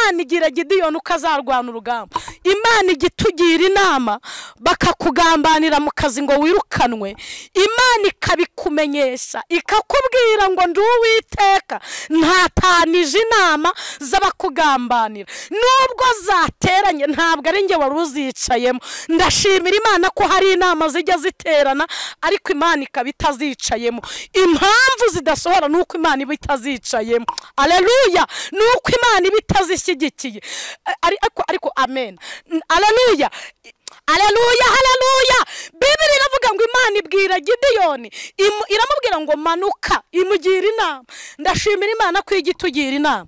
Imana igira Gideyoni ukazarwana urugamba. Imana igitugira inama bakakugambanira mu kazi ngo wirukanwe. Imana ikabikumenyesha ikakubwira ngo ndi Uwiteka ntatanije inama z'abakugambanira. Nubwo zateranye ntabwo ari nge wari uzicayemo. Ndashimira Imana ko hari inama zijya ziterana ariko Imana ikaba itazicayemo. Impamvu zidasohora nuko Imana iba itazicayemo. Aleluya. Nuko Imana iba itazishyigikiye. Ariko amen. Aleluya. Aleluya, haleluya. Bibiri iravuga ngo Imana ibwira Gideyoni, iramubwira ngo manuka, imugira inama. Ndashimira Imana ko igitugira inama.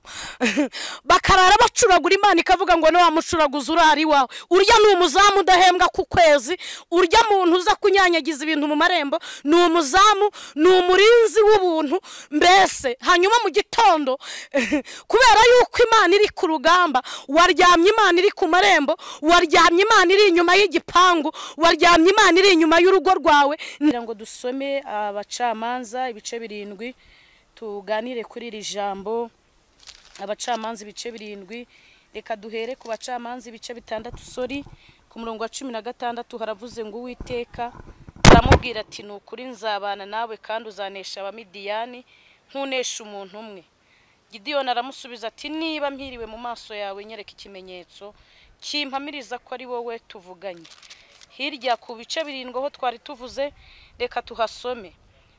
Bakarara bacuragura, Imana ikavuga ngo no wamucuraguza urari wawe. Urya ni umuzamu udahembwa ku kwezi, urya muntu uza kunyanyagiza ibintu mu marembo, ni umuzamu, ni umurinzi w'ubuntu. Mbese hanyuma mu gitondo kubera yuko Imana iri ku rugamba, waryamye Imana iri ku marembo, waryamye Imana iri inyuma y'igipangu, waryamye Imana iri inyuma y'urugo rwawe. Ngira ngo dusome Abacamanza ibice 7 tuganire kuri iri jambo. Abacamanza ibice 7, reka duhere ku Bacamanza ibice 6 ku murongo wa 16 haravuze ngo Uwiteka aramubwira ati nukuri nzabana nawe kandi uzanesha Abamidiyani nkunesha umuntu umwe. Gideyoni aramusubiza ati niba mpiriwe mu maso yawe nyereka ikimenyetso kimpamiriza ko ari wowe tuvuganye. Hirya ku bice 7 ho twari tuvuze, reka tuhasome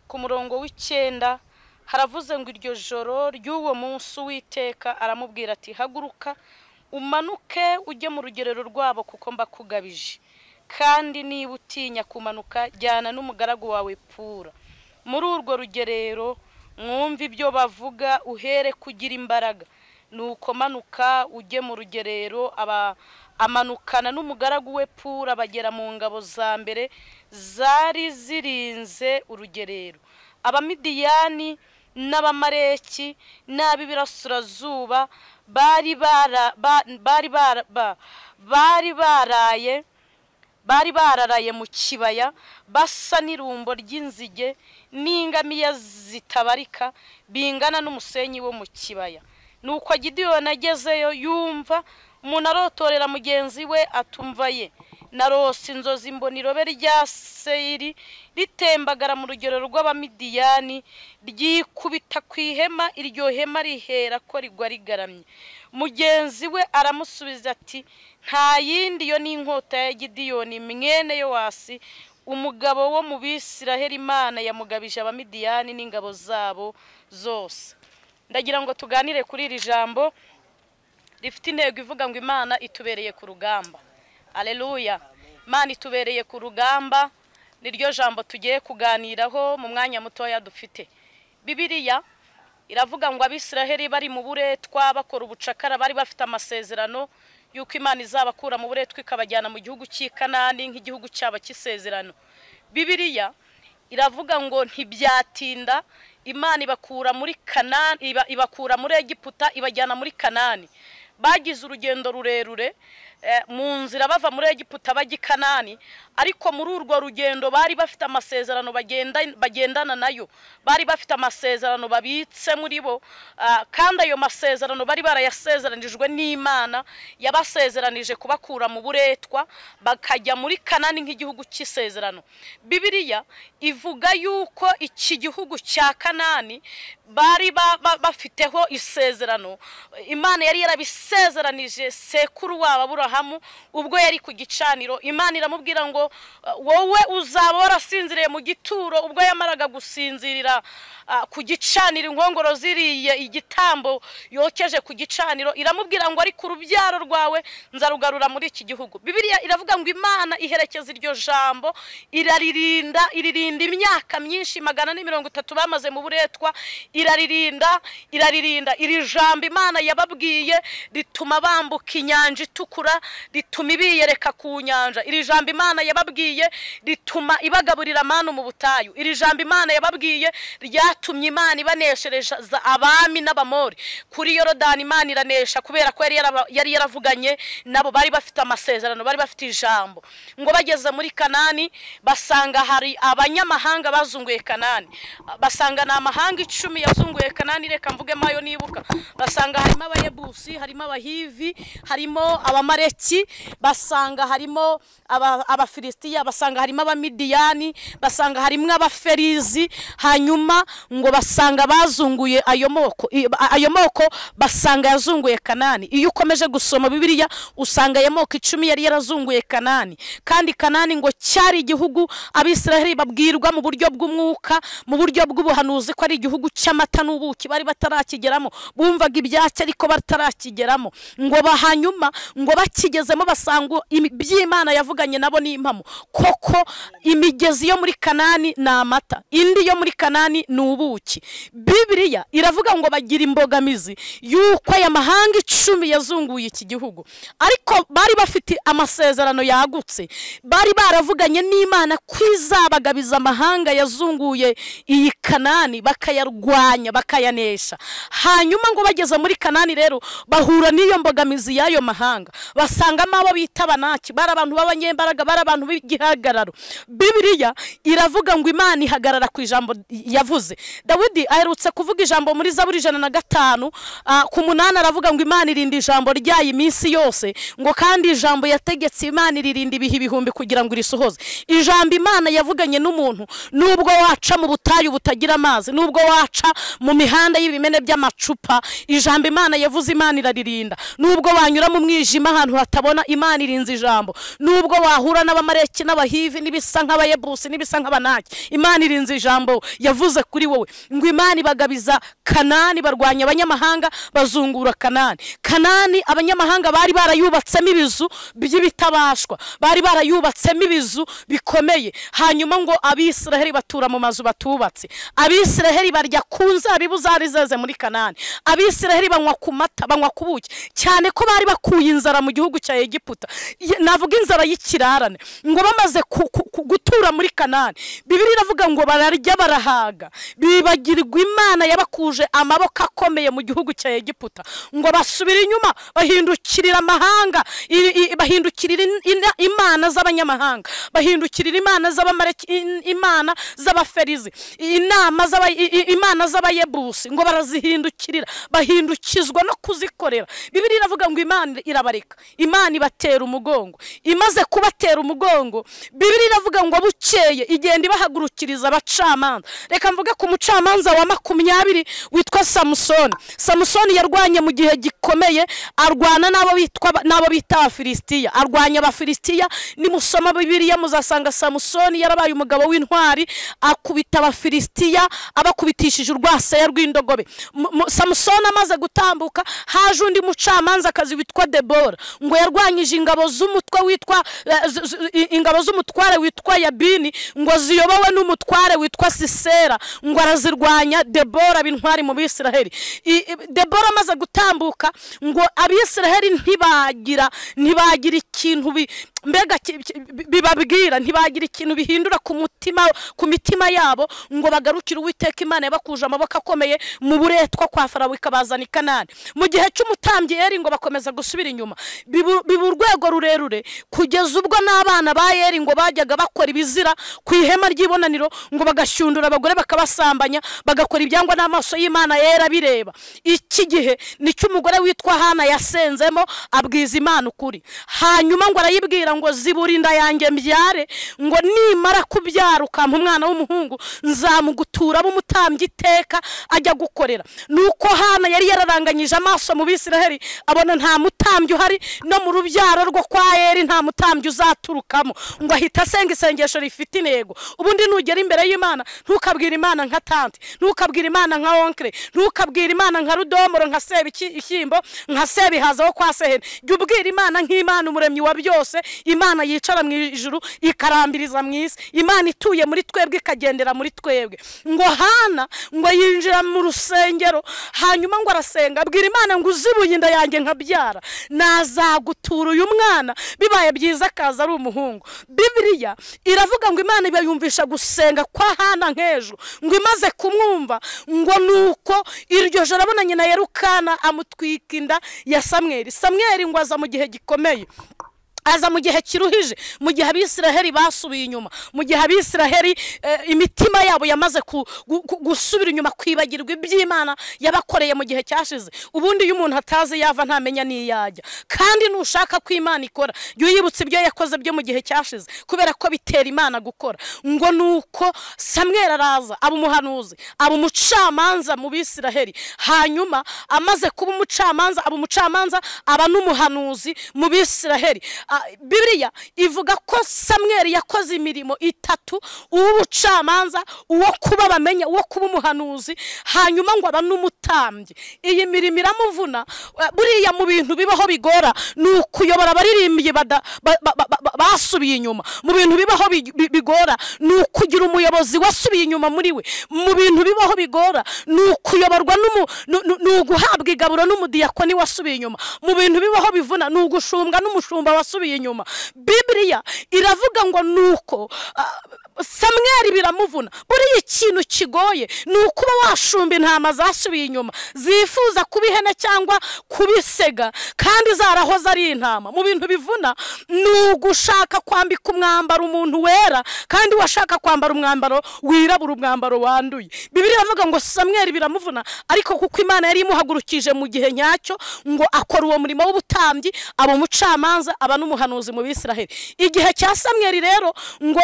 ku murongo w'9 haravuze ngo iryo joro ry'uwo munsi Uwiteka aramubwira ati haguruka umanuke ujye mu rugerero rwabo kuko mbakugabije, kandi niba utinya kumanuka jyana n'umugaragu wawe Pura. Muri urwo rugerero mwumva ibyo bavuga uhere kugira imbaraga. Nuko manuka ujye mu rugerero. Amanukana n'umugaragu we Pura bagera mu ngabo za mbere zari zirinze urugerero. Abamidiyani n'Abamaleki n'ab'ibirasirazuba bari bararaye mu kibaya basa n'irumbo ry'inzige n'ingamiya zitabarika bingana n'umusenyi wo mu kibaya. Nuko Gideyoni agezeyo yumva umuntu arotorera mugenzi we atumva ye. Narose inzozi mbona irobe rya Seyiri ritembagara mu rugero rw'Abamidiyani ryikubita ku ihema, iryo hema rihera ko rigwa rigaramye. Mugenzi we aramusubiza ati nta yindi yo ni inkota ya Gideyoni mwene Yowasi umugabo wo mu Bisiraheli Imana yamugabije Abamidiyani n'ingabo zabo zose. Ndagira ngo tuganire kuri iri jambo rifite intego ivuga ngo Imana itubereye ku rugamba. Aleluya. Imana itubereye ku rugamba niryo jambo tugiye kuganiraho mu mwanya mutoya dufite. Bibiliya iravuga ngo Abisiraheli bari mu buretwa bakora ubucakara, bari bafite amasezerano yuko Imana izabakura mu buretwa ikabajyana mu gihugu cy'Ikanani nk'igihugu cyabo cy'isezerano. Bibiliya iravuga ngo ntibyatinda Imana ibakura muri Kanani, ibakura muri Egiputa ibajyana muri Kanani. Bagize urugendo rurerure mu nzira bava muri Egiputa bajya i Kanani, ariko muri urwo rugendo bari bafite amasezerano bagendana nayo, bari bafite amasezerano babitse muri bo, kandi ayo masezerano bari barayasezeranijwe n'Imana yabasezeranije kubakura mu buretwa bakajya muri Kanani nk'igihugu cy'isezerano. Bibiliya ivuga yuko iki gihugu cya Kanani bari bafiteho isezerano. Imana yari yarabisezeranije sekuru wabo Aburahamu ubwo yari ku gicaniro. Imana iramubwira ngo wowe uzaba warasinziriye mu gituro ubwo yamaraga gusinzirira ku gicaniro, inkongoro ziriye igitambo yokeje ku gicaniro. Iramubwira ngo ari ku rubyaro rwawe nzarugarura muri iki gihugu. Bibiliya iravuga ngo Imana iherekeza iryo jambo iririnda imyaka myinshi 130 bamaze mu buretwa. Iraririnda iri jambo Imana yababwiye rituma bambuka inyanja itukura, nyanja rituma ibiyereka ku nyanja. Iri jambo Imana yababwiye rituma ibagaburira amanu mu butayu. Iri jambo Imana yababwiye ryatumye Imana ibaneshereza abami n'abamori kuri Yorodani. Imana iranesha kubera ko yari yaravuganye nabo, bari bafite amasezerano, bari bafite ijambo. Ngo bageze muri Kanani basanga hari abanyamahanga bazunguye Kanani. Basanga na amahanga 10 yazunguye Kanani, reka mvuge mayo nibuka. Basanga harimo abayebusi, harimo abahivi, harimo abamareki, basanga harimo abafilistiya, basanga harimo abamidiyani, basanga harimo abaferizi. Hanyuma ngo basanga bazunguye ayo moko basanga yazunguye Kanani. Iyo ukomeje gusoma Bibiliya usanga ayo moko 10 yari yarazunguye Kanani. Kandi Kanani ngo cyari igihugu Abisiraheli babwirwa mu buryo bw'umwuka, mu buryo bw'ubuhanuzi ko ari igihugu cy'amata n'ubuki. Bari batarakigeramo, bumvaga ibyacyo ariko batarakigeramo. Ngo bahanyuma ngo bakigezemo basanga iby'Imana yavuganye nabo n'impamo. Koko imigezi yo muri Kanani na amata, indi yo muri Kanani n'ubuki. Bibiliya iravuga ngo bagira imbogamizi yuko aya mahanga 10 yazunguye iki gihugu, ariko bari bafite amasezerano yagutse. Bari baravuganye n'Imana kwizabagabiza amahanga yazunguye iyi Kanani, bakayarwanya bakayanesha. Hanyuma ngo bageze muri Kanani rero bahura n'iyo mbogamizi y'ayo mahanga. Basangamo abo bita Abanaki, bari abantu b'abanyembaraga, bari abantu b'igihagararo. Bibiliya iravuga ngo Imana ihagarara ku ijambo yavuze. Dawidi aherutse kuvuga ijambo muri Zaburi 105 ku 8 aravuga ngo Imana irinda ijambo ryayo iminsi yose, ngo kandi ijambo yategetse Imana iririnda ibihe ibihumbi kugira ngo risohoze. Ijambo Imana yavuganye n'umuntu, nubwo waca mu butayu butagira amazi, nubwo waca mu mihanda y'ibimene by'amacupa, ijambo Imana yavuze Imana iraririnda. Nubwo wanyura mu mwijima ahantu hatabona, Imana irinze ijambo. Nubwo wahura n'abamareki n'abahivi n'ibisa nk'abayebusi n'ibisa nk'abanaki, Imana irinze ijambo yavuze kuri wowe. Ngo Imana ibagabiza Kanani, barwanya abanyamahanga bazungura Kanani. Kanani abanyamahanga bari barayubatsemo ibizu by'ibitabashwa, bari barayubatsemo ibizu bikomeye. Hanyuma ngo Abisiraheli batura mu mazu batubatse. Abisiraheli barya ku nzabibu zari zeze muri Kanani. Abisiraheli banywa ku mata, banywa ku buki, cyane ko bari bakuye inzara mu gihugu cya Egiputa. Navuga inzara y'ikirarane. Ngo bamaze gutura muri Kanani, Bibiliya iravuga ngo bararya barahaga, bibagirwa Imana yabakuje amaboko akomeye mu gihugu cya Egiputa. Ngo basubira inyuma bahindukirira amahanga, bahindukirira imana z'abanyamahanga, bahindukirira imana z'abamareki, imana z'abaferizi, imana z'abayebusi. Ngo barazihindukirira, bahindukizwa no kuzikorera. Bibiliya iravuga ngo Imana irabareka, Imana ibatera umugongo. Imaze kubatera umugongo, Bibiliya iravuga ngo bukeye igenda ibahagurukiriza abacamanza. Reka mvuge ku mucamanza wa 20 witwa Samusoni. Samusoni yarwanye mu gihe gikomeye, arwana nabo bita Abafilistiya, arwanya Abafilistiya. Nimusoma Bibiliya muzasanga Samusoni yarabaye umugabo w'intwari, akubita Abafilistiya abakubitishije urwasaya rw'indogobe. Samusoni amaze gutambuka, haje undi mucamanza akazi witwa Debora. Ngo yarwanyije ingabo z'umutware witwa Yabini, ngo ziyobowe n'umutware witwa Sisera. Ngo arazirwanya Debora b'intwari mu Bisiraheli. Debora amaze gutambuka, ngo Abisiraheli ntibagira ikintu mbega bibabwira, ntibagira ikintu bihindura ku mitima yabo, ngo bagarukire Uwiteka Imana yabakuje amaboko akomeye mu buretwa kwa Farawo ikabazana i Kanani. Mu gihe cy'umutambyi Eli ngo bakomeza gusubira inyuma, biba urwego rurerure kugeza ubwo n'abana ba Eli ngo bajyaga bakora ibizira ku ihema ry'ibonaniro, ngo bagashyundura abagore bakabasambanya, bagakora ibyangwa n'amaso y'Imana yera bireba. Iki gihe nicyo umugore witwa Hana yasenzemo abwiza Imana ukuri. Hanyuma ngo arayibwira ngo zibura inda yanjye mbyare, ngo nimara kubyara ukampa umwana w'umuhungu nzamugutura b'umutambyi iteka ajya gukorera. Nuko Hana yari yararanganyije amaso mu Bisiraheli, abona nta mutambyi uhari, no mu rubyaro rwo kwa Eli nta mutambyi uzaturukamo. Ngo ahita asenga isengesho rifite intego. Ubundi nugera imbere y'Imana ntukabwira Imana nka tante, ntukabwira Imana nka onkre, ntukabwira Imana nka Rudomoro, nka Sebishyimbo, nka Sebihaza wo kwa Sehene. Jya ubwira Imana nk'Imana umuremyi wa byose, Imana yicara mu ijuru ikarambiriza mu isi, Imana ituye muri twebwe ikagendera muri twebwe. Ngo Hana ngo yinjira mu rusengero, hanyuma ngo arasenga abwira Imana ngo uzibuye inda yanjye nkabyara, nazagutura uyu mwana, bibaye byiza akaza ari umuhungu. Bibiliya iravuga ngo Imana ibayumvisha gusenga kwa Hana nk'ejo, ngo imaze kumwumva ngo nuko iryo joro abona nyina Yerukana amutwika inda ya Samweli. Samweli ngo aza mu gihe gikomeye, aza mu gihe kiruhije, mu gihe Abisiraheli basubiye inyuma, mu gihe Abisiraheli imitima yabo yamaze gusubira inyuma, kwibagirwa iby'Imana yabakoreye mu gihe cyashize. Ubundi iyo umuntu atazi yava ntamenya n'iyajya, kandi nushaka ko Imana ikora jya uyibutsa ibyo yakoze byo mu gihe cyashize, kubera ko bitera Imana gukora. Ngo nuko Samweli araza aba umuhanuzi, aba umucamanza mu Bisiraheli, hanyuma amaze kuba umucamanza aba n'umuhanuzi mu Bisiraheli. Bibiliya ivuga ko Samweli yakoze imirimo itatu: uw'ubucamanza, uwo kuba bamenya, uwo kuba umuhanuzi, hanyuma ngo aba n'umutambyi. Iyi mirimo iramuvuna. Buriya mu bintu bibaho bigora ni ukuyobora abaririmbyi basubiye inyuma. Mu bintu bibaho bigora ni ukugira umuyobozi wasubiye inyuma muri we. Mu bintu bibaho bigora ni ukuyoborwa ni uguhabwa igaburo n'umudiyakoni wasubiye inyuma. Mu bintu bibaho bivuna ni ugushumbwa n'umushumba wasubiye inyuma. Bibiliya iravuga ngo nuko Samweli biramuvuna. Buriya ikintu kigoye ni ukuba washumba intama zasubiye inyuma, zifuza kuba ihene cyangwa kubisega, kandi zarahoze ari intama. Mu bintu bivuna ni ugushaka kwambika umwambaro umuntu wera, kandi washaka kwambara umwambaro wirabura, umwambaro wanduye. Bibiliya iravuga ngo Samweli biramuvuna, ariko kuko Imana yari imuhagurukije mu gihe nyacyo ngo akora uwo murimo w'ubutambyi, aba umucamanza, aba n'umuhanuzi mu Bisiraheli. Igihe cya Samweli rero ngo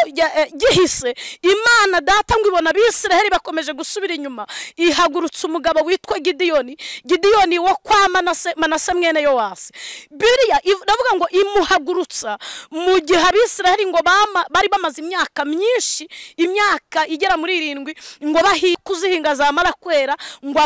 gihise, Imana data ngo ibona Abisiraheli bakomeje gusubira inyuma, ihagurutsa umugabo witwa Gideyoni wo kwa Manase mwene Yowasi. Bibiliya iravuga ngo imuhagurutsa mu gihe Abisiraheli ngo bari bamaze imyaka myinshi, imyaka igera muri 7, ngo kuzihinga zamara kwera, ngo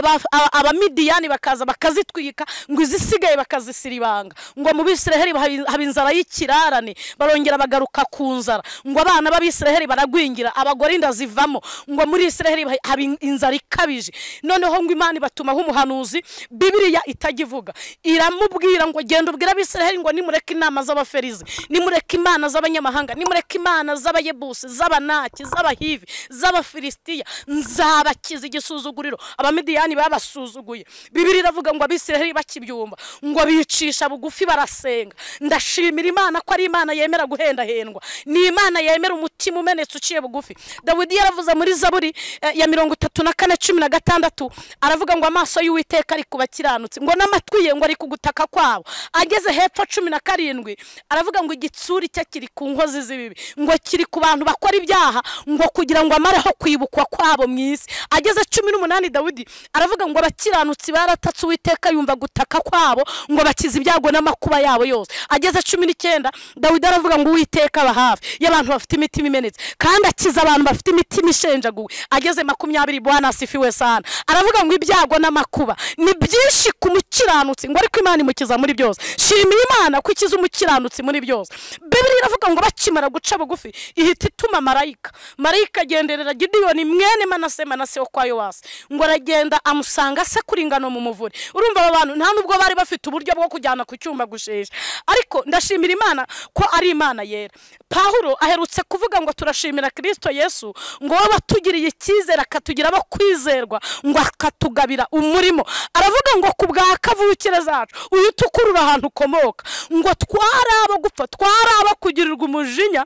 Abamidiyani bakaza bakazitwika, ngo izisigaye bakazisiribanga. Ngo mu Bisiraheli haba inzara y'ikirarane, barongera bagaruka ku nzara. Ngo abana b'Abisiraheli baragwingira, abagore inda zivamo. Ngo muri Isiraheli haba inzara ikabije. Noneho ngo Imana ibatumaho umuhanuzi, Bibiliya itagivuga, iramubwira ngo genda ubwira Abisiraheli ngo nimureke inama z'Abaferizi, nimureke imana z'abanyamahanga, nimureke imana z'Abayebusi, z'Abanaki, z'Abahivi, z'Abafilistiya, nzabakiza igisuzuguriro Abamidiyani babasuzuguye. Bibiliya iravuga ngo Abisiraheli bakibyumva ngo bicisha bugufi barasenga. Ndashimira Imana ko ari Imana yemera guhendahendwa, ni Imana yemera umutima umenetse uciye bugufi. Dawidi yaravuze muri Zaburi ya 34:16, aravuga ngo amaso y'Uwiteka ari kubakiranutse, ngo n'amatwi ye ngo ari kugutaka kwabo. Ageze hepfo 17 aravuga ngo igitsuri cye kiri ku nkozi z'ibibi, ngo kiri ku bantu bakora ibyaha, ngo kugira ngo amareho kwibukwa kwabo mu isi. Ageze 18 Dawidi aravuga ngo abakiranutsi baratatse Uwiteka yumva gutaka kwabo, ngo bakiza ibyago n'amakuba yabo yose. Ageze 19 Dawidi aravuga ngo Uwiteka aba hafi y'abantu bafite imitima imenetse, kandi akiza abantu bafite imitima ishenjaguwe. Ageze 20 Bwana asifiwe sana, aravuga ngo ibyago n'amakuba ni byinshi ku mukiranutsi, ngo ariko Imana imukiza muri byose. Shimira Imana ko ikiza umukiranutsi muri byose. Bibiliya iravuga ngo bakimara guca bugufi, ihita ituma marayika agenderera Gideyoni mwene Manase wo kwa Yowasi, ngo aragenda amusanga se kuri ingano mu muvure. Urumva aba bantu nta nubwo bari bafite uburyo bwo kujyana ku cyumba gushesha, ariko ndashimira Imana ko ari Imana yera. Pawulo aherutse kuvuga ngo turashimira Kristo Yesu ngo wabatugiriye icyizere, akatugira abo kwizerwa, ngo akatugabira umurimo. Aravuga ngo ku bwa kavukire zacu uhita ukurura ahantu ukomoka, ngo twari abo gupfa, twari abo kugirirwa umujinya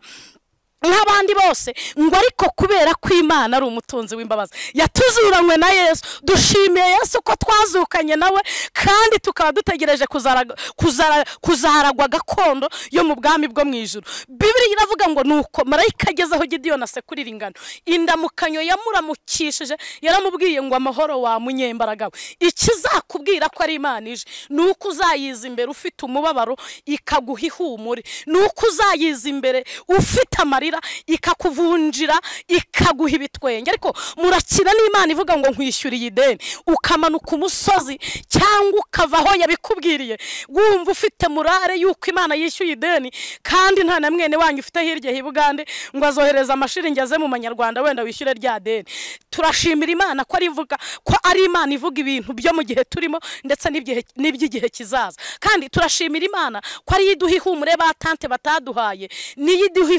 nk'abandi bose, ngo ariko kubera ko Imana ari umutunzi w'imbabazi yatuzuranywe na Yesu. Dushimiye Yesu ko twazukanye nawe, kandi tukaba dutegereje kuzaragwa gakondo yo mu bwami bwo mu ijuru. Bibiliya iravuga ngo nuko marayika agezeho Gideyoni asekurira ingano, indamukanyo yamuramukishije yaramubwiye ngo amahoro wa munyembaraga we, ikizakubwira ko ari Imana ije nuko uzayiza imbere ufite umubabaro ikaguha ihumure, nuko uzayiza imbere ufite amarira ikakurira ikakuvunjira ikaguha ibitwenge. Ariko murakina n'Imana ivuga ngo nkwishyuriye ideni, ukamanuka umusozi cyangwa ukavaho yabikubwiriye wumva ufite murare yuko Imana yishyuye ideni, kandi nta na mwene wanyu ufite hirya hibugande ngo azohereza amashiringi aze mu manyarwanda wenda wishyure rya deni. Turashimira Imana ko ari Imana ivuga ibintu byo mu gihe turimo ndetse n'iby'igihe kizaza. Kandi turashimira Imana ko ari iduha ihumure ba tante bataduhaye, niyo iduha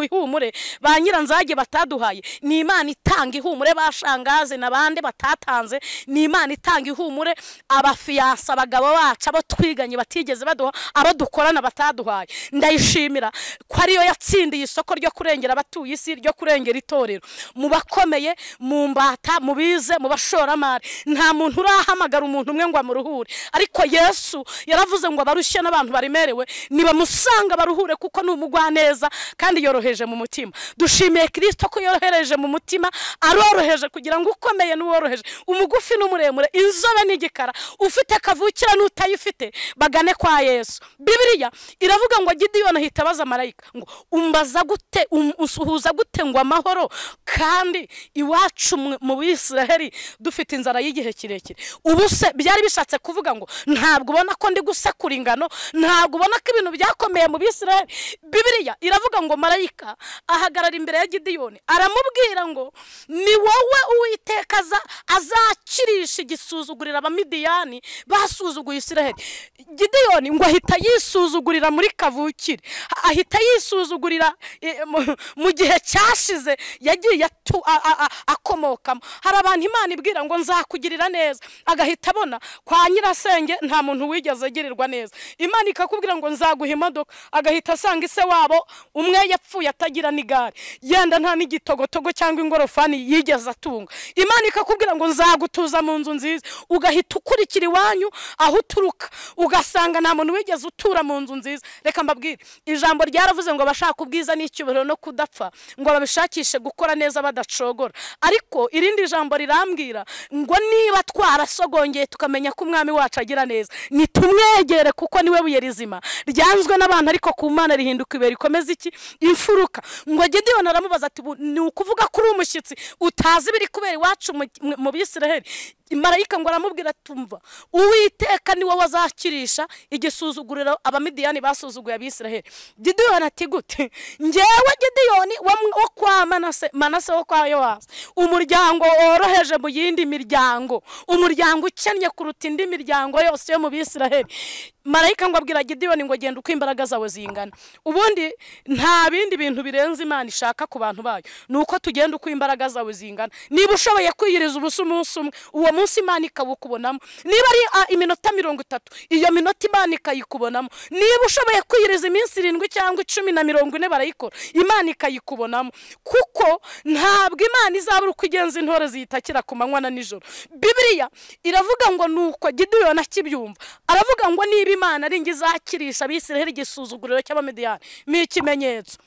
ihumure ba nyiranzage bataduhaye. Ni Imana itanga ihumure ba shangaze n'abandi batatanze. Ni Imana itanga ihumure abafiyansa abagabo bacu abo twiganye batigeze baduha, abo dukorana bataduhaye. Ndayishimira ko ariyo yatsindiye isoko ryo kurengera abatuye isi, ryo kurengera itorero. Mu bakomeye, mu mbata, mu bize, mu bashoramari, nta muntu urahamagara umuntu umwe ngo amuruhure. Ariko Yesu yaravuze ngo abarushye n'abantu barimerewe nibamusanga baruhure, kuko ni umugwaneza kandi yoroheje mu mutima. Dushimiye Kristo ko yorohereje mu mutima, aroroheje kugira ngo ukomeye n'uworoheje, umugufi n'umuremure, inzobe n'igikara, ufite kavukira n'utayifite bagane kwa Yesu. Bibiliya iravuga ngo Gideyoni ahita abaza marayika ngo umbaza gute, usuhuza gute ngo amahoro kandi iwacu mu Bisiraheli dufite inzara y'igihe kirekire. Ubuse byari bishatse kuvuga ngo ntabwo ubona ko ndi gusekura ingano, ntabwo ubona ko ibintu byakomeye mu Bisiraheli. Bibiliya iravuga ngo marayika ahagarara imbere ya Gideyoni aramubwira ngo ni wowe Uwiteka azakirisha igisuzugurira Abamidiyani basuzuguye Isiraheli. Gideyoni ngo ahita yisuzugurira muri kavukire, ahita yisuzugurira mu gihe cyashize yagiye akomokamo. Hari abantu Imana ibwira ngo nzakugirira neza, agahita abona kwa nyirasenge nta muntu wigeze agirirwa neza. Imana ikakubwira ngo nzaguha imodoka, agahita asanga ise wabo umwe yapfuye atagira n'igare, yenda nta n'igitogotogo cyangwa ingorofani yigeze atunga. Imana ikakubwira ngo nzagutuza mu nzu nziza, ugahita ukurikira iwanyu aho uturuka ugasanga nta muntu wigeze utura mu nzu nziza. Reka mbabwire, ijambo ryaravuze ngo bashaka ubwiza n'icyubahiro no kudapfa ngo babishakishe gukora neza badacogora. Ariko irindi jambo rirambwira ngo niba twarasogongeye tukamenya ko umwami wacu agira neza, nitumwegere kuko niwe buye rizima ryanzwe n'abantu, ariko ku Mana rihinduka ibuye rikomeza iki imfuruka. Ngo Gideyoni aramubaza ati ni ukuvuga ko uri umushyitsi utazi biri kubera iwacu mu Bisiraheli? Marayika ngo aramubwira tumva Uwiteka ni wowe azakirisha igisuzuguriro Abamidiyani basuzuguye Abisiraheli. Gideyoni ati gute? Njyewe Gideyoni wo kwa Manase wo kwa Yowasi, umuryango woroheje mu yindi miryango, umuryango ukennye kuruta indi miryango yose yo mu Bisiraheli. Marayika ngo abwira Gideyoni ngo genda uko imbaraga zawe zingana. Ubundi nta bindi bintu birenze Imana ishaka ku bantu bayo, nuko tugenda uko imbaraga zawe zingana. Niba ushoboye kwiyiriza ubusa umunsi umwe, uwo munsi Imana ikabukubonamo. Niba ari iminota 30, iyo minota Imana ikayikubonamo. Niba ushoboye kwiyiriza iminsi 7 cyangwa 10 na 40 barayikora, Imana ikayikubonamo. Kuko ntabwo Imana izabura uko igenza intore ziyitakira ku manywa na nijoro. Bibiliya iravuga ngo nuko Gideyoni akibyumva aravuga ngo niba Imana ari ngizakirisha Abisiraheli igisuzuguriro cy'Abamidiyani ni ikimenyetso.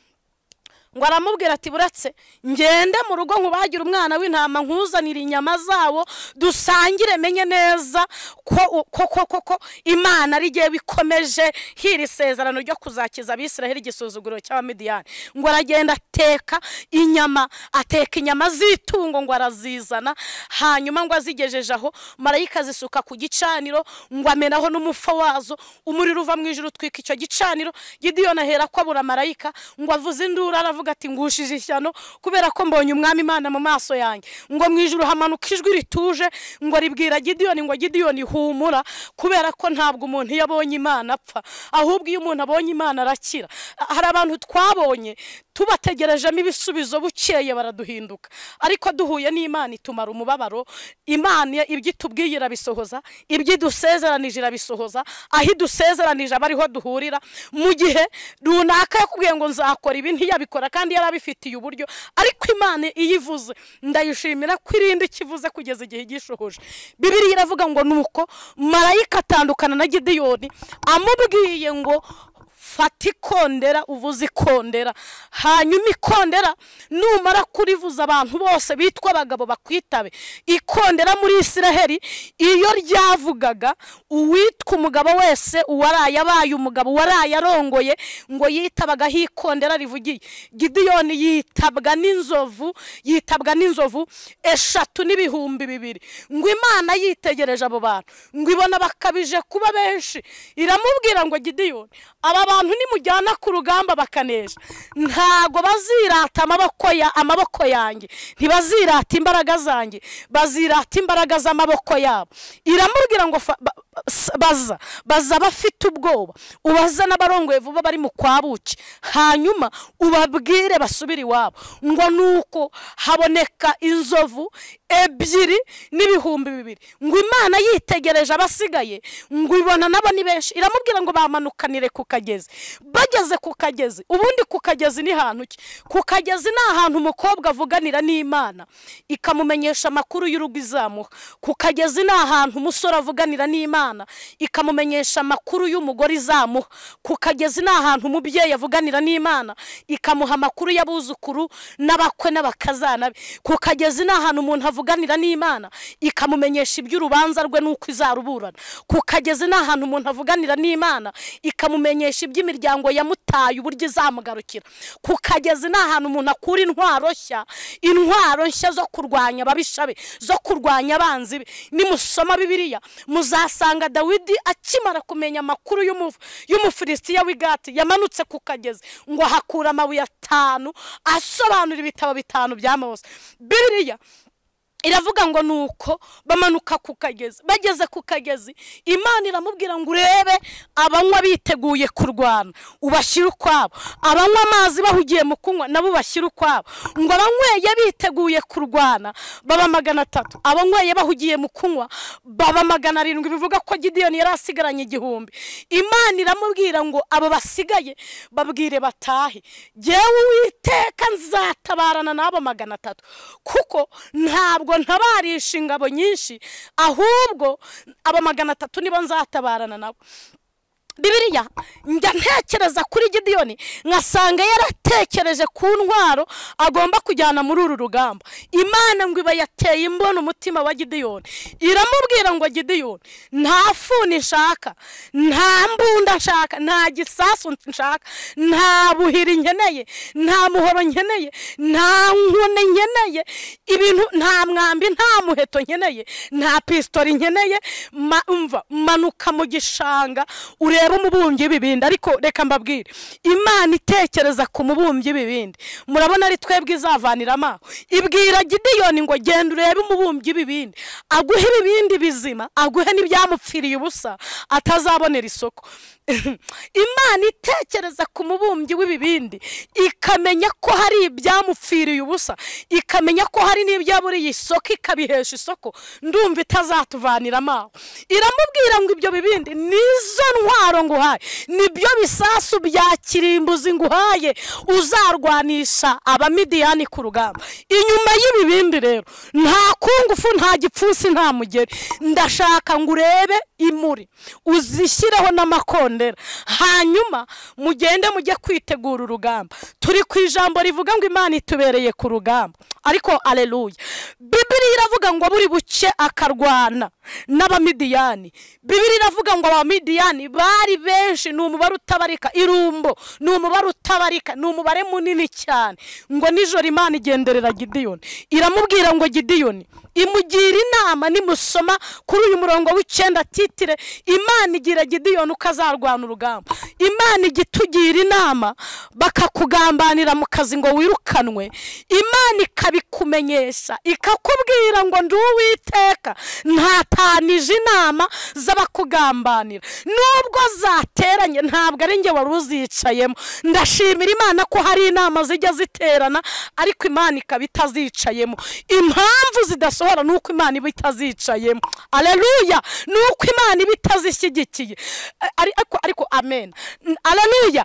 Ngo aramubwira ati buratse ngende mu rugo nkubagira umwana w'intama nkuzanira inyama zawo dusangire, menye neza ko Imana ari giye bikomeje hiri sezerano ryo kuzakiza Abisiraheli igisuzuguriro cy'Abamidiyani. Ngo aragenda ateka inyama z'itungo ngo arazizana, hanyuma ngo azigejeje aho marayika zisuka ku gicaniro ngo amenaho n'umufa wazo, umuriro uva mu ijuru twika icyo gicaniro. Gideyoni ahera ko abura marayika ngo avuze induru aravuga ati ngushije ishyano kubera ko mbonye umwami Imana mu maso yanjye. Ngo mu ijuru hamanuka ijwi rituje ngo ribwira Gideyoni ngo Gideyoni humura, kubera ko ntabwo umuntu yabonye Imana apfa, ahubwo iyo umuntu abonye Imana arakira. Hari abantu twabonye tubategerejemo ibisubizo bukeye baraduhinduka, ariko duhuye n'Imana itumara umubabaro. Imana ibyo itubwiye irabisohoza, ibyo idusezeranije irabisohoza. Aho idusezeranije abariho duhurira. Mu gihe runaka yakubwiye ngo nzakora ibi ntiyabikora kandi yarabifitiye uburyo, ariko Imana iyivuze ndayishimira ko irindi kivuze kugeza igihe gishohoje. Bibiliya iravuga ngo nuko marayika atandukana na Gideyoni amubwiye ngo fata ikondera uvuze ikondera, hanyuma ikondera numara kurivuza abantu bose bitwa abagabo bakwitabe. Ikondera muri Isiraheli iyo ryavugaga, uwitwa umugabo wese uwaraye abaye umugabo waraye arongoye ngo yitabaga ikondera rivugiye. Gideyoni yitabwa n'inzovu 3,200 ngo Imana yitegereje abo bantu ngo ibona bakabije kuba benshi, iramubwira ngo Gideyoni, aba bantu nimujyana ku rugamba bakanesha, ntago bazirata amaboko yanjye, ntibazirata imbaraga zanjye, bazirata imbaraga z'amaboko yabo. Iramubwira ngo baza bafite ubwoba, ubaza n'abarongoye vuba bari mu kwabuki, hanyuma ubabwire basubire iwabo. Ngo nuko haboneka inzovu 2,200 ngo Imana yitegereje abasigaye ngo ibona nabo ni benshi, iramubwira ngo bamanukanire ku kagezi. Bageze ku kagezi, ubundi ku kagezi ni hantu ki? Ku kagezi ni ahantu umukobwa avuganira n'Imana ikamumenyesha amakuru y'urugo izamuha. Ku kagezi ni ahantu umusore avuganira n'Imana ikamumenyesha amakuru y'umugore izamuha. Ku kagezi ni ahantu umubyeyi avuganira n'Imana ikamuha amakuru y'abuzukuru n'abakwe n'abakazana be. Ku kagezi ni ahantu umuntu avuganira n'Imana ikamumenyesha iby'urubanza rwe nuko izaruburana. Ku kagezi ni ahantu umuntu avuganira n'Imana ikamumenyesha iby'imiryango yamutaye uburyo izamugarukira. Ku kagezi ni ahantu umuntu akura intwaro nshya zo kurwanya ababishabe, zo kurwanya abanzi be. Nimusoma Bibiliya muzasanga Dawidi akimara kumenya amakuru y'Umufilisitiya w'Igati yamanutse ku kagezi ngo hakura amabuye 5 asobanura ibitabo 5 bya Mose. Bibiliya iravuga ngo nuko bamanuka ku kagezi. Bageze ku kagezi, Imana iramubwira ngo urebe abanywa biteguye kurwana ubashyira ukwabo, abanywa amazi bahugiye mu kunywa nabo bashyira ukwabo. Ngo abanyweye biteguye kurwana baba 300, abanyweye bahugiye mu kunywa baba 700. Bivuga ko Gideyoni yari asigaranye 1000. Imana iramubwira ngo abo basigaye babwire batahe, jewe Uwiteka nzatabarana nabo 300, kuko ntabwo ntabarisha ingabo nyinshi, ahubwo aba 300 nibo nzatabarana nabo. Bibiliya njya ntekereza kuri Gideyoni nkasanga yaratekereje ku ntwaro agomba kujyana muri uru rugamba. Imana ngo iba yateye imbona umutima wa Gideyoni, iramubwira ngo Gideyoni, nta funi nshaka, nta mbunda nshaka, nta gisasu nshaka, nta buhiri nkeneye, nta muhoro nkeneye, nta nkone nkeneye, ibintu nta mwambi, nta muheto nkeneye, nta pistoli nkeneye. Manuka mu gishanga urebe umubumbyi w'ibibindi. Ariko reka mbabwire, Imana itekereza ku mubumbyi w'ibibindi. Murabona ari twebwe izavaniramo. Ibwira Gideyoni ngo genda urebe umubumbyi w'ibibindi, aguhe ibibindi bizima, aguhe n'ibyamupfiriye ubusa atazabonera isoko. Imana itekereza ku mubumbyi w'ibibindi, ikamenya ko hari ibyamupfiriye ubusa, ikamenya ko hari n'ibyaburiye isoko, ikabihesha isoko. Ndumva itazatuvaniramo. Iramubwira ngo ibyo bibindi nizo ntwaro nguhaye, nibyo bisasu bya kirimbuzi nguhaye uzarwanisha abamidiyani ku rugamba. Inyuma y'ibibindi rero nta kungufu, nta gipfusi, nta mugeri. Ndashaka ngo urebe imuri uzishyireho n'amakondera, hanyuma mugende mujye kwitegura urugamba. Turi ku ijambo rivuga ngo Imana itubereye ku rugamba. Ariko aleluya, Bibiliya iravuga ngo buri buce akarwana n'abamidiyani. Bibiliya iravuga ngo abamidiyani bari benshi, ni umubare utabarika. Irumbo ni umubare utabarika, ni umubare munini cyane. Ngo nijoro Imana igenderera Gideyoni, iramubwira ngo Gideyoni, imugira inama. Nimusoma kuri uyu murongo w'9 titire, Imana igira Gideyoni ukazarwana urugamba. Imana igitugira inama bakakugambanira mu kazi ngo wirukanwe, Imana ikabikumenyesha ikakubwira ngo ndi Uwiteka ntatanije inama z'abakugambanira. Nubwo zateranye ntabwo ari nge wari uzicayemo. Ndashimira Imana ko hari inama zijya ziterana ariko Imana ikaba itazicayemo. Impamvu zidasohora nuko Imana iba itazicayemo. Aleluya, nuko Imana iba itazishyigikiye. Ariko amen. Aleluya.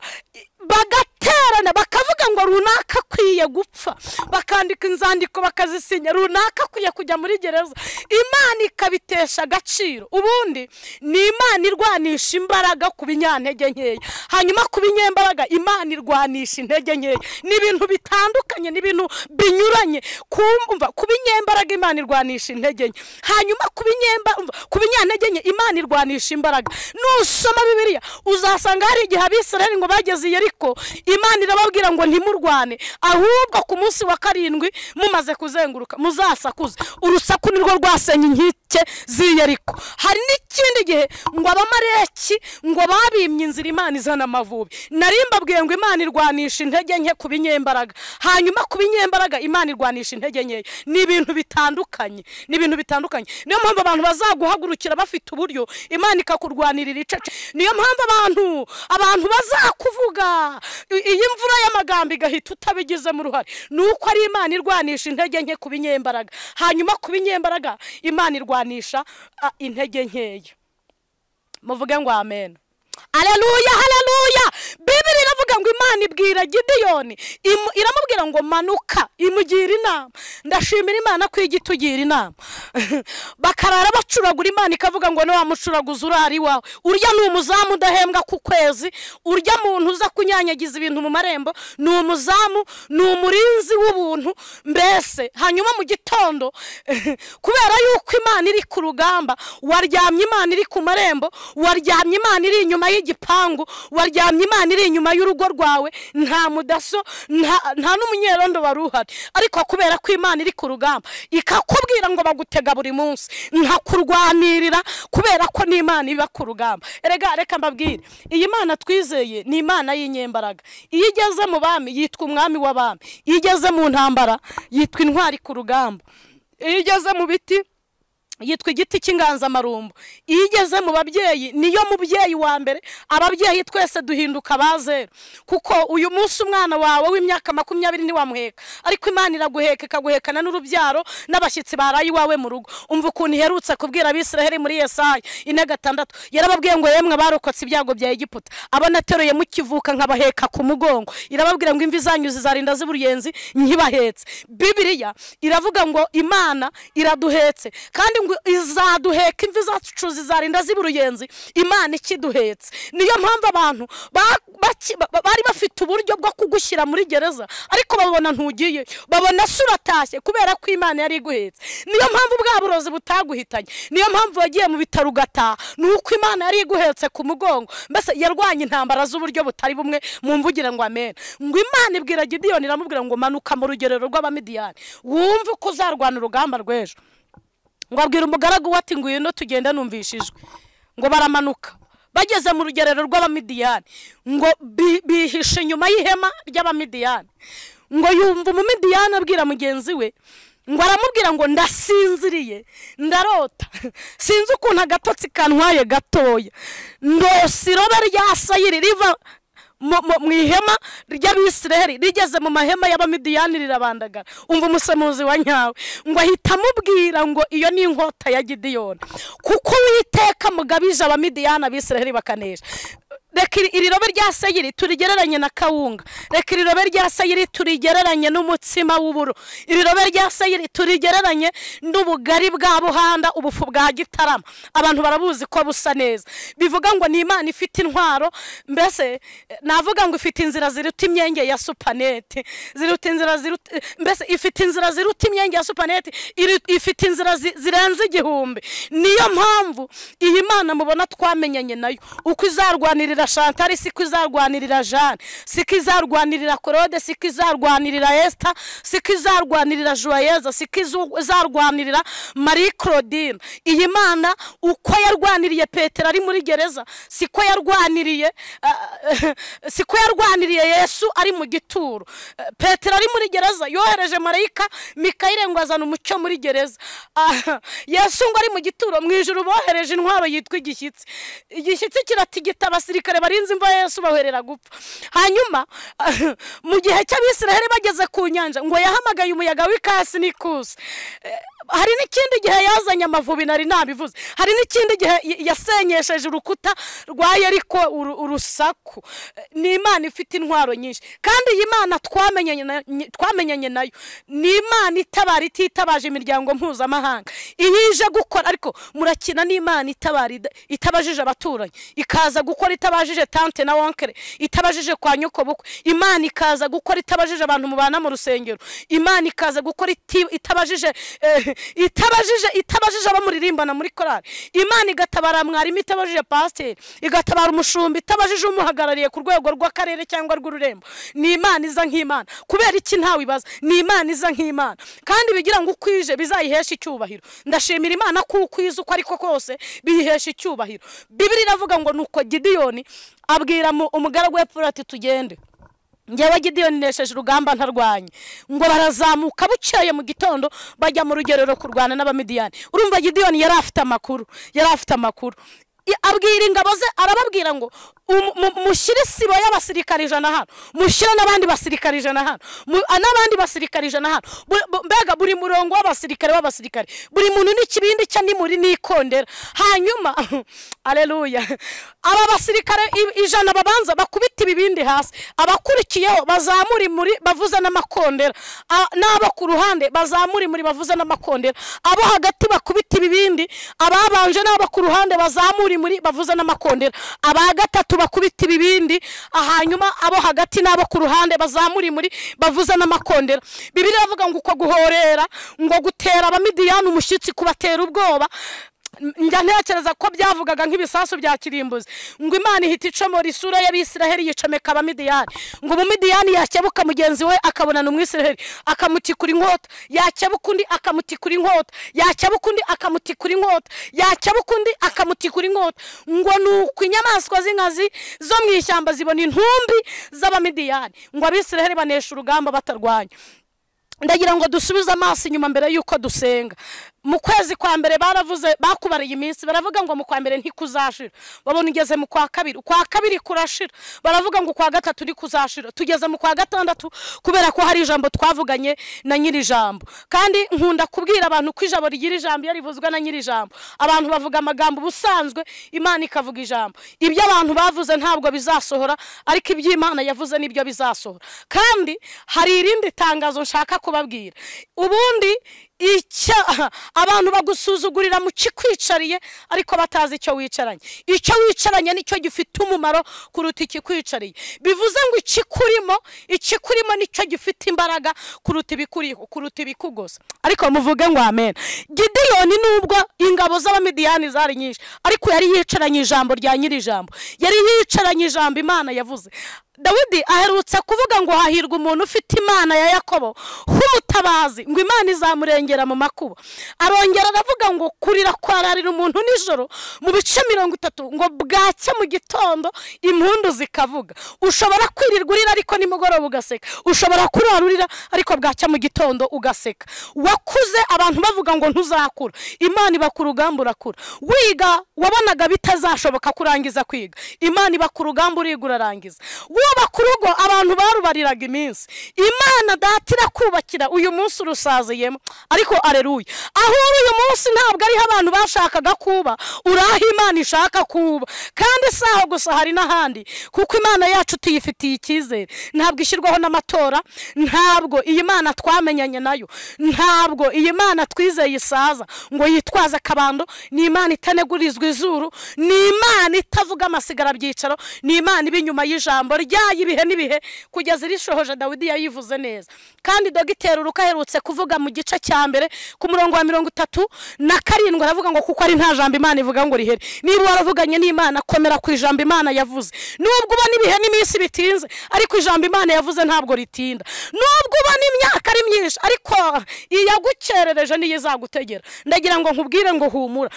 bagaterana bakavuga ngo runaka akwiye gupfa, bakandika inzandiko bakazisinya, runaka akwiye kujya muri gereza. Imana ikabitesha agaciro. Ubundi ni Imana irwanisha imbaraga ku binyantege nkeya, hanyuma ku binyembaraga Imana irwanisha intege nkeya. Ni ibintu bitandukanye, ni ibintu binyuranye. Kumva ku binyembaraga Imana irwanisha intege nke, hanyuma ku binyantege nke Imana irwanisha imbaraga. Nusoma Bibiliya uzasanga hari igihe Abisirayeli ngo bageze i Yeriko, Imana irababwira ngo ntimurwane, ahubwo ku munsi wa karindwi mumaze kuzenguruka muzasakuze. Urusaku nirwo rwasenye inkike z'i Yeriko. Hari n'ikindi gihe ngo Abamaleki ngo babimye inzira Imana izana amavubi. Narimbabwiye ngo Imana irwanisha intege nke ku binyembaraga, hanyuma ku binyembaraga Imana irwanisha intege nke. Ni ibintu bitandukanye, ni ibintu bitandukanye. Niyo mpamvu abantu bazaguhagurukira bafite uburyo, Imana ikakurwanirira icece. Niyo mpamvu abantu bazakuvuga iyi mvura y'amagambo igahita utabigizemo uruhare, nuko ari Imana irwanisha intege nke ku binyembaraga, hanyuma ku binyembaraga Imana irwanisha intege nkeya. Muvuge ngo amen. Haleluya, haleluya. Bibiri iravuga ngo Imana ibwira Gideyoni, iramubwira ngo manuka, imugira inama. Ndashimira Imana ko igitugira inama. Bakarara bacuragura, Imana ikavuga ngo no wamucuraguza urari wawe, urya ni umuzamu udahembwa ku kwezi, urya muntu uza kunyanyagiza ibintu mu marembo, ni umuzamu, ni umurinzi w'ubuntu mbese. Hanyuma mu gitondo kubera yuko Imana iri ku rugamba, waryamye Imana iri ku marembo, waryamye Imana iri inyuma y'igipangu, waryamye Imana iri inyuma y'urugo rwawe, nta mudaso nta n'umunyerondo baruhari, ariko kubera ko Imana iri ku rugamba ikakubwira ngo bagutega buri munsi, nkakurwanirira kubera ko ni Imana iba ku rugamba. Erega reka mbabwire, iyi Mana twizeye ni Imana y'inyembaraga. Iyo igeze mu bami yitwa umwami w'abami, iyo igeze mu ntambara yitwa intwari ku rugamba, iyo igeze mu biti yitwa igiti cy'inganzamarumbo, iyo igeze mu babyeyi niyo mubyeyi wa mbere. Ababyeyi twese duhinduka bazera, kuko uyu munsi umwana wawe w'imyaka 20 ni wamuheka, ariko Imana iraguheka ikaguhekana n'urubyaro n'abashyitsi barayi wawe mu rugo. Umva ukuntu iherutse kubwira Abisirayeli muri Yesaya 4:6, yarababwiye ngo yemwe barokotse ibyago bya Egiputa, abonateruye mukivuka nkabaheka ku mugongo, irababwira ngo imvi zanyu zizarinda z'uruyenzi nkibahetse. Bibiliya iravuga ngo Imana iraduhetse, kandi izaduheka imvi zacu zizarinda z'uruyenzi, Imana ikiduhetse. Niyo mpamvu abantu bari bafite uburyo bwo kugushyira muri gereza, ariko babona ntugiye, babona suratashye kubera ko Imana yari iguhetse. Niyo mpamvu bwa burozi butaguhitanye, niyo mpamvu wagiye mu bitaro ugataha, nuko Imana yari iguhetse ku mugongo. Mbese yarwanye intambara z'uburyo butari bumwe. Mumvugira ngo amen. Ngo Imana ibwira Gideyoni, iramubwira ngo manuka mu rugerero rw'Abamidiyani, wumve ko uzarwana urugamba rw'ejo. Ngo abwira umugaragu wati ngwino tugenda numvishijwe. Ngo baramanuka bageze mu rugerero rw'Abamidiyani, ngo bihishe nyuma y'ihema ry'Abamidiyani. Ngo yumva umumidiyani abwira mugenzi we, ngo aramubwira ngo ndasinziriye, ndarota, sinzi ukuntu agatotsi kantwaye gatoya, ndose irobe rya sayiri riva mu ihema ry'Abisirayeli rigeze mu mahema y'Abamidiyani rirabandagara. Umva umusemuzi wa nyawe ngo ahita amubwira ngo iyo ni inkota ya Gideyoni, kuko Uwiteka mugabije Abamidiyani Abisirayeli bakanesha. Reka iri robe rya sayiri turigereranye na kawunga, reka iri robe rya sayiri turigereranye n'umutsima w'uburo, iri robe rya sayiri turigereranye n'ubugari bwa Buhanda, ubufu bwa Gitarama. Abantu barabuzi ko busa neza. Bivuga ngo ni Imana ifite intwaro, mbese navuga ngo ifite inzira ziruta imyenge ya supanete, ziruta inzira mbese ifite inzira ziruta imyenge ya supanete, ifite inzira zirenze igihumbi. Niyo mpamvu iyi Mana mubona twamenyanye nayo, uko izarwanirira Chantal, siko izarwanirira Jeanne, siko izarwanirira Claude, siko izarwanirira Esther, siko izarwanirira Joyeuse, siko izarwanirira Marie Claudine. Iyi Mana uko yarwaniriye Petero ari muri gereza, siko yarwaniriye Yesu ari mu gituro. Petero ari muri gereza yohereje marayika Mikayire ngo azana umucyo muri gereza. Yesu ngo ari mu gituro, mu ijuru bohereje intwaro yitwa igishyitsi. Igishyitsi kiratigita abasirikare abasirikare barinze imva ya Yesu baherera gupfa. Hanyuma mu gihe cy'Abisiraheli bageze ku nyanja ngo yahamagaye umuyaga w'ikasi n'ikusi. Hari n'ikindi gihe yazanye amavubi nari nabivuze. Hari n'ikindi gihe yasenyesheje urukuta rwa Yeriko urusaku. Ni Imana ifite intwaro nyinshi, kandi iyi Mana twamenyanye nayo ni Imana itabara ititabaje imiryango mpuzamahanga. Iyije gukora, ariko murakina n'Imana itabajije abaturanyi, ikaza gukora itabajije tante na onkere, itabajije kwa nyoko bukwe. Imana ikaza gukora itabajije abantu mubana mu rusengero. Imana ikaza gukora itabajije abamuririmbana muri korali. Imana igatabara mwarimu itabajije pasiteri, igatabara umushumba itabajije umuhagarariye ku rwego rw'akarere cyangwa rw'ururembo. Ni Imana iza nk'Imana. Kubera iki ntawe ibaza? Ni Imana iza nk'Imana, kandi bigira ngo ukwije bizayihesha icyubahiro. Ndashimira Imana ko ukwiza uko ariko kose biyihesha icyubahiro. Bibiri iravuga ngo nuko Gideyoni abwira umugaragu we Pura ati tugende. Njyewe Gideyoni nesheje urugamba ntarwanye. Ngo barazamuka buceye mu gitondo bajya mu rugerero kurwana n'Abamidiyani. Urumva Gideyoni yari afite amakuru. Abwira ingabo ze, arababwira ngo mushyire isibo y'abasirikare 100 hano, mushyire n'abandi basirikare 100 hano, n'abandi basirikare 100 hano. Mbega buri murongo w'abasirikare buri muntu n'ikibindi cya nimuri n'ikondera. Hanyuma aleluya, aba basirikare 100 babanza bakubita ibibindi hasi, abakurikiyeho bazamura muri bavuza n'amakondera, n'abo ku ruhande bazamura muri bavuza n'amakondera, abo hagati bakubita ibibindi, ababanje n'abo ku ruhande bazamura muri bavuza n'amakondera, aba gatatu bakubita ibibindi, hanyuma abo hagati n'abo ku ruhande bazamura muri bavuza n'amakondera. Bibiliya ivuga ngo uko guhorera ngo gutera Abamidiyani umushyitsi, kubatera ubwoba. Njya ntekereza ko byavugaga nk'ibisasu bya kirimbuzi. Ngo Imana ihita icomora isura y'Abisiraheli yicomeka Abamidiyani. Ngo Umumidiyani yakebuka mugenzi we akabonana Umwisiraheli akamutikura inkota, yakebuka undi akamutikura inkota, yakebuka undi akamutikura inkota, yakebuka undi akamutikura inkota. Ngo nuko inyamaswa z'inkazi zo mu ishyamba zibona intumbi z'Abamidiyani. Ngo Abisiraheli banesha urugamba batarwanya. Ndagira ngo dusubize amaso inyuma mbere yuko dusenga. Mu kwezi kwa mbere baravuze, bakubariye iminsi, baravuga ngo mu kwa mbere ntikuzashira. Babona igeze mu kwa kabiri kurashira. Baravuga ngo kwa gatatu kuzashira. Tugeze mu kwa gatandatu kubera ko hari ijambo twavuganye na nyiri ijambo. Kandi nkunda kubwira abantu ko ijambo rigira ijambo yarivuzwa na nyiri ijambo. Abantu bavuga amagambo busanzwe, Imana ikavuga ijambo. Ibyo abantu bavuze ntabwo bizasohora, ariko ibyo Imana yavuze nibyo bizasohora. Kandi hari irindi tangazo nshaka kubabwira. Ubundi abantu bagusuzugurira mu kikwicariye ariko batazi icyo wicaranye. Icyo wicaranye nicyo gifite umumaro kuruta ikikwicariye. Bivuze ngo ikikurimo nicyo gifite imbaraga kuruta ibikugosa. Ariko muvuge ngo amen. Gideyoni nubwo ingabo z'Abamidiyani zari nyinshi, ariko yari yicaranye ijambo rya nyiri ijambo. Yari yicaranye ijambo Imana yavuze. Dawidi aherutse kuvuga ngo hahirwa umuntu ufite Imana ya Yakobo nk'umutabazi, ngo Imana izamurengera mu makuba. Arongera aravuga ngo kurira kwararira umuntu nijoro mu bice 30, ngo bwacya mu gitondo impundu zikavuga. Ushobora kwirirwa urira ariko nimugoroba ugaseka, ushobora kurarurira ariko bwacya mu gitondo ugaseka. Wakuze abantu bavuga ngo ntuzakura, Imana ibakurugamba urakura. Wiga wabonaga bitazashoboka kurangiza kwiga, Imana ibakurugamba uriga urarangiza. Bakurugo abantu barubariraga iminsi, Imana datira kubakira uyu munsi urusaziyemo. Ariko aleluya, aho uyu munsi ntabwo ari abantu bashakaga kuba, uraho Imana ishaka kuba. Kandi saho gusa hari n'ahandi, kuko Imana yacu tuyifitiye icyizere. Ntabwo ishyirwaho n'amatora, ntabwo iyi Mana twamenyanye nayo, ntabwo iyi Mana twizeye isaza ngo yitwaze akabando. Ni Imana itanegurizwa izuru, ni Imana itavuga amasigara byicaro, ni Imana ibinyuma y'ijambo ibihe n'ibihe kugeza irishohoje. Dawidi yayivuze neza. Kandi Dogiteri Luka aherutse kuvuga mu gice cya mbere ku murongo wa 37 aravuga ngo kuko ari nta jambo Imana ivuga ngo rihere. Niba waravuganye n'Imana komera ku ijambo Imana yavuze. Nubwo ubona ibihe n'iminsi bitinze, ariko ijambo Imana yavuze ntabwo ritinda. Nubwo ubona imyaka ari myinshi, ariko iyagukerereje niyo izagutegera. Ndagira ngo nkubwire ngo humura.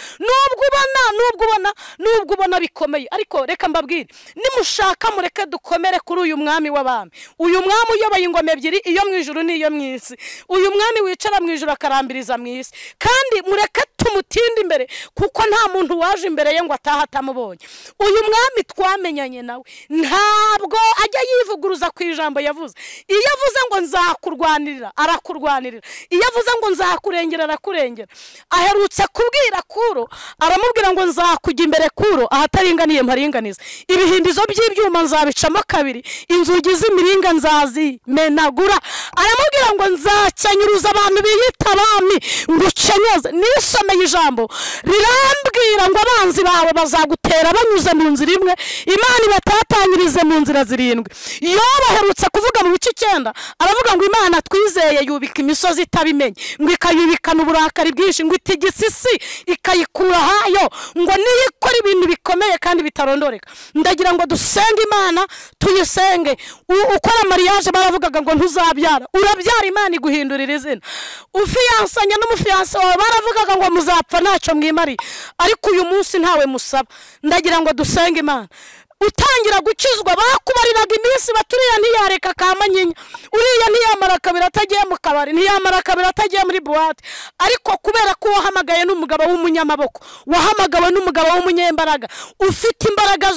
Nubwo ubona bikomeye, ariko reka mbabwire, nimushaka mureke dukomere kuri uyu mwami w'abami. Uyu mwami uyoboye ingoma ebyiri, iyo mu ijuru n'iyo mu isi. Uyu mwami wicara mu ijuru akarambiriza mu isi. Kandi mureke tumutinde imbere kuko nta muntu waje imbere ye ngo ataha atamubonye. Uyu mwami twamenyanye nawe ntabwo ajya yivuguruza ku ijambo yavuze. Iyo avuze ngo nzakurwanirira arakurwanirira, iyo avuze ngo nzakurengera arakurengera. Aherutse kubwira Kuro aramubwira ngo nzakujya imbere Kuro ahataringaniye mparinganiza, ibihindizo by'ibyuma nzabicamo kabiri, inzugi z'imiringa nzazimenagura. Aramubwira ngo nzakenyuruza abantu biyita abami ngukenyeze. Nisomeye ijambo rirambwira ngo abanzi bawe bazagutera banyuze mu nzira imwe, Imana ibatatanyirize mu nzira zirindwi. Yoba aherutse kuvuga mu bice 9 aravuga ngo Imana twizeye yubika imisozi itabimenye, ngo ikayubikana uburakari bwinshi, ngo itigisa isi ikayikura hayo, ngo niyo ikora ibintu bikomeye kandi bitarondoreka. Ndagira ngo dusenge Imana, tuyisenge. Ukora mariage baravugaga ngo ntuzabyara, urabyara Imana iguhindurira izina. Ufiyansanya n'umufiyanse wawe baravugaga ngo muzapfa ntacyo mwimari, ariko uyu munsi ntawe musaba. Ndagira ngo dusenge Imana. Utangira gukizwa bakubariraga iminsi baturiya ntiyareka kamanyinya, uriya ntiyamara kabiri atagiye mu kabari, ntiyamara kabiri atagiye muri boîte, ariko kubera ko wahamagaye n'umugabo w'umunyamaboko, wahamagawe n'umugabo w'umunyembaraga ufite imbaraga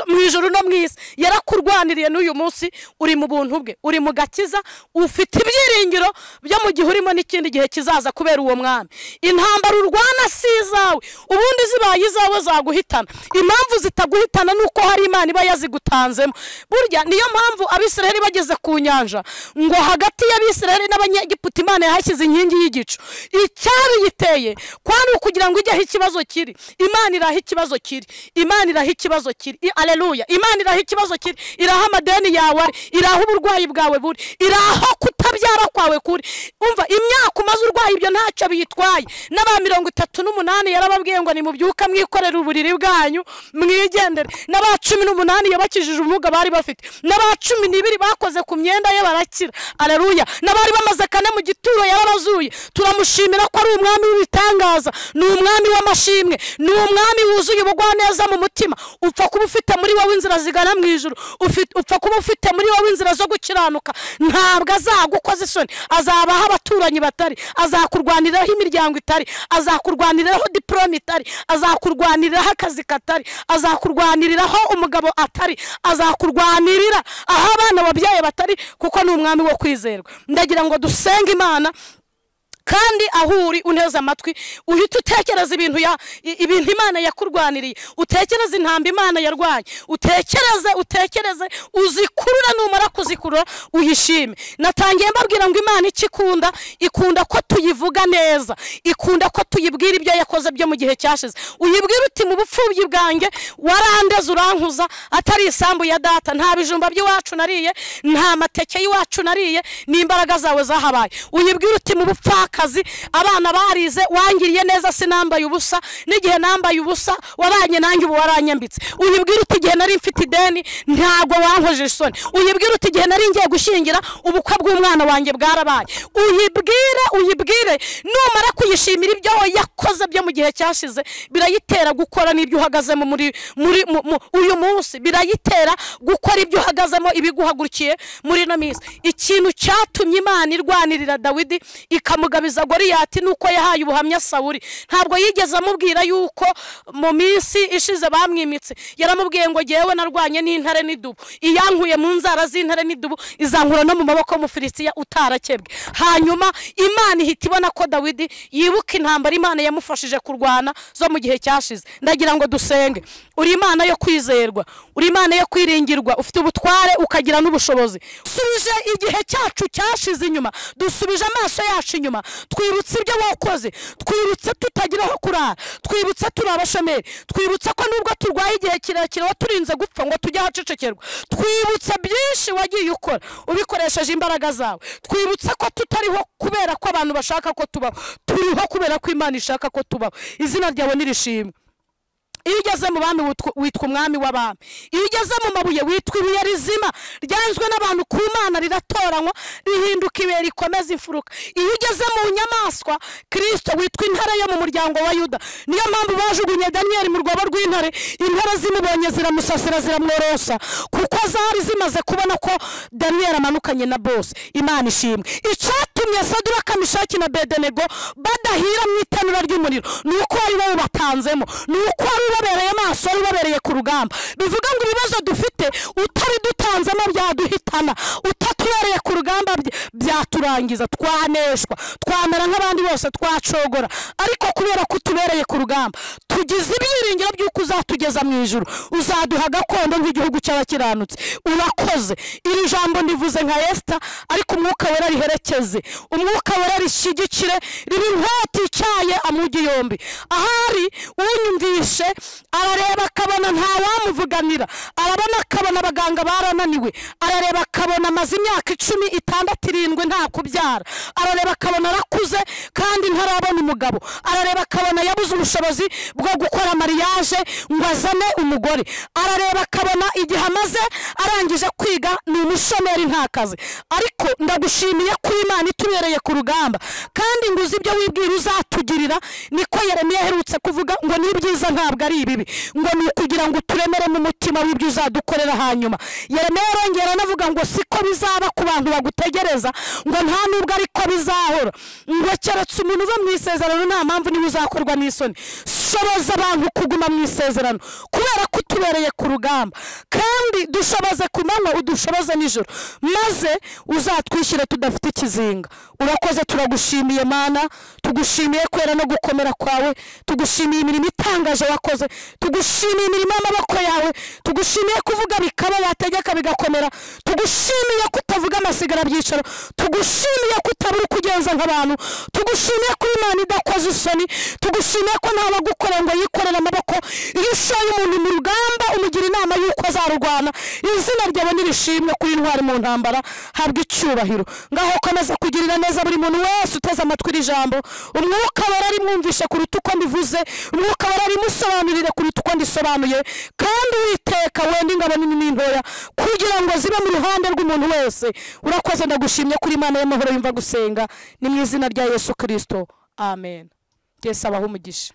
mu ijuru no mu isi, yarakurwaniriye n'uyu munsi uri mu buntu bwe, uri mu gakiza, ufite ibyiringiro byo mu gihe urimo n'ikindi gihe kizaza kubera uwo mwami. Intambara urwana si izawe, ubundi zibaye izawe zaguhitana. Impamvu zitaguhitana uko hari Imana iba yazigutanzemo. Burya niyo mpamvu Abisiraheli bageze ku nyanja ngo hagati y'Abisiraheli n'Abanyegiputa Imana yahashyize inkingi y'igicu. Icyabiyiteye kwani ukugira ngo ijyaho ikibazo kiri. Imana iraha ikibazo kiri, Imana iraha ikibazo kiri. Aleluya. Imana iraha ikibazo kiri, iraha amadeni yawe, iraha uburwayi bwawe buri, iraha kutabyara kwawe kuri. Umva imyaka umaze urwaye ibyo ntacyo biyitwaye. N'aba 38 yarababwiye ngo nimubyuka mwikorera uburiri bwanyu mwigendere. N'aba 18 yabakijije ubumuga bari bafite, n'aba 12 bakoze ku myenda ye barakira. Aleluya. N'abari bamaze kane mu gituro yarabazuye. Turamushimira ko ari umwami w'ibitangaza, ni umwami w'amashimwe, ni umwami wuzuye ubugwaneza mu mutima. Upfa kuba ufite muri wowe inzira zigana mu ijuru, upfa kuba ufite muri wowe inzira zo gukiranuka. Ntabwo azagukoza isoni, azabaho abaturanyi batari, azakurwaniraho imiryango itari, azakurwaniraho diplome itari, azakurwaniraho akazi katari, azakurwaniriraho umugabo atari, azakurwanirira aho abana babyaye batari, kuko ni umwami wo kwizerwa. Ndagira ngo dusenge Imana kandi aho uri uneza amatwi uhita utekereza ibintu Imana yakurwaniriye, utekereza intamba Imana yarwanye, utekereze uzikurura, numara kuzikurura uyishime. Natangiye mbabwira ngo Imana ikikunda, ikunda ko tuyivuga neza, ikunda ko tuyibwira ibyo yakoze byo mu gihe cyashize. Uyibwira uti mu bupfubyi bwanjye warandeze urankuza, atari isambu ya data, nta bijumba by'iwacu nariye, nta mateke y'iwacu nariye, ni imbaraga zawe zahabaye. Uyibwira uti mu bupfaka abana barize wangiriye neza, sinambaye ubusa, n'igihe nambaye ubusa waranye nanjye ubu waranyambitse. Uyibwira uti igihe nari mfite ideni ntago wankoje isoni. Uyibwira uti igihe nari ngiye gushyingira ubukwe bw'umwana wanjye bwarabaye. Uyibwire numara kuyishimira ibyo yakoze byo mu gihe cyashize, birayitera gukora n'ibyo uhagazemo muri uyu munsi, birayitera gukora ibyo uhagazemo ibiguhagurukiye muri no minsi. Ikintu cyatumye Imana irwanirira Dawidi ikamugabiza Goliyati nuko yahaye ubuhamya Sawuli. Ntabwo yigeze amubwira yuko mu minsi ishize bamwimitse, yaramubwiye ngo jewe narwanye n'intare n'idubu, iyankuye mu nzara z'intare n'idubu izankura no mu maboko y'Umufilistiya utarakebwe. Hanyuma Imana ihita ibona ko Dawidi yibuka intambara Imana yamufashije kurwana zo mu gihe cyashize. Ndagira ngo dusenge. Uri Imana yo kwizerwa, uri Imana yo kwiringirwa, ufite ubutware ukagira n'ubushobozi. Dusubije igihe cyacu cyashize inyuma, dusubije amaso yacu inyuma, twibutse ibyo wakoze, twibutse tutagira aho kurara, twibutse turi abashomeri, twibutse ko nubwo turwaye igihe kirekire waturinze gupfa ngo tujye ahacecekerwa, twibutse byinshi wagiye ukora ubikoresheje imbaraga zawe, twibutse ko tutariho kubera ko abantu bashaka ko tubaho, turiho kubera ko Imana ishaka ko tubaho. Izina ryawe nirishimwe. Iyo ugeze mu bami witwa umwami w'abami, iyo ugeze mu mabuye witwa ibuye rizima ryanzwe n'abantu ku Mana, riratoranywa rihinduka ibuye rikomeza imfuruka. Iyo ugeze mu nyamaswa, Kristo witwa intare yo mu muryango wa Yuda. Niyo mpamvu bajugunye Daniyeli mu rwobo rw'intare, intare zimubonye ziramusasira ziramworosa, kuko kuko zari zimaze kubona ko Daniyeli amanukanye na bose. Imana ishimwe. Icyatumye Saduraka, Meshaki na Abedenego badahira mu itanura ry'umuriro nuko wari bawubatanzemo, nuko wari ubabereye amaso, wari ubabereye ku rugamba. Bivuga ngo ibibazo dufite utari dutanzemo byaduhitana, utatubereye ku rugamba byaturangiza, twaneshwa, twamera nk'abandi bose, twacogora. Ariko kubera ko tubereye ku rugamba, tugize ibyiringiro by'uko uzatugeza mu ijuru, uzaduha gakondo nk'igihugu cy'abakiranutsi. Urakoze. Iri jambo ndivuze nka Esther, ariko umwuka wera riherekeze, umwuka wera rishyigikire, ribe inkota icyaye amugi yombi. Ahari unyumvishe arareba akabona nta wamuvuganira, arabona akabona abaganga barananiwe, arareba akabona amaze imyaka 10, 6, 7 nta kubyara, arareba akabona arakuze kandi ntarabona umugabo, arareba akabona yabuze ubushobozi bwo gukora mariage ngo azane umugore, arareba akabona igihe amaze arangije kwiga ni umushomeri nta kazi. Ariko ndagushimiye ko Imana itubereye ku rugamba, kandi nguzi ibyo wibwira uzatugirira. Niko Yeremiya aherutse kuvuga ngo ni byiza ntabwo ari ibibi, ngo ni kugira ngo turemere mu mutima w'ibyo uzadukorera hanyuma. Yeremiya arongera anavuga ngo siko bizaba ku bantu bagutegereza, ngo nta nubwo ariko bizahora, ngo keretse umuntu uva mu isezerano nta mpamvu niba uzakorwa n'isoni. Shoboza abantu kuguma mu isezerano kubera ko tubereye ku rugamba, kandi dushoboze ku manywa, udushoboze nijoro, maze uzatwishyire tudafite ikizinga. Urakoze, turagushimiye Mana, tugushimiye kwera no gukomera kwawe, tugushimiye imirimo itangaje wakoze, tugushimiye imirimo y'amaboko yawe, tugushimiye kuvuga bikaba, wategeka bigakomera, tugushimiye kutavuga amasigara byicaro, tugushimiye kutabura kugenza nk'abantu, tugushimiye ko Imana idakoze isoni, tugushimiye ko nta bagukorera ngo yikorera amaboko. Iyo ushoye umuntu mu rugamba umugira inama y'uko azarurwana. Izina ryawe nirishimwe kuri intwari mu ntambara, habwa icyubahiro. Ngaho komeza kugirira neza buri muntu wese uteze amatwi iri jambo. Umwuka wera arimwumvishe kuruta uko mbivuze, umwuka wera arimusobanurire kuruta uko ndisobanuye, kandi Uwiteka wenda ingabo nini n'intoya kugira ngo zibe mu ruhande rw'umuntu wese. Urakoze, ndagushimye kuri Imana y'amahoro yumva gusenga, ni mu izina rya Yesu Kristo, amen. Yesu abahe umugisha.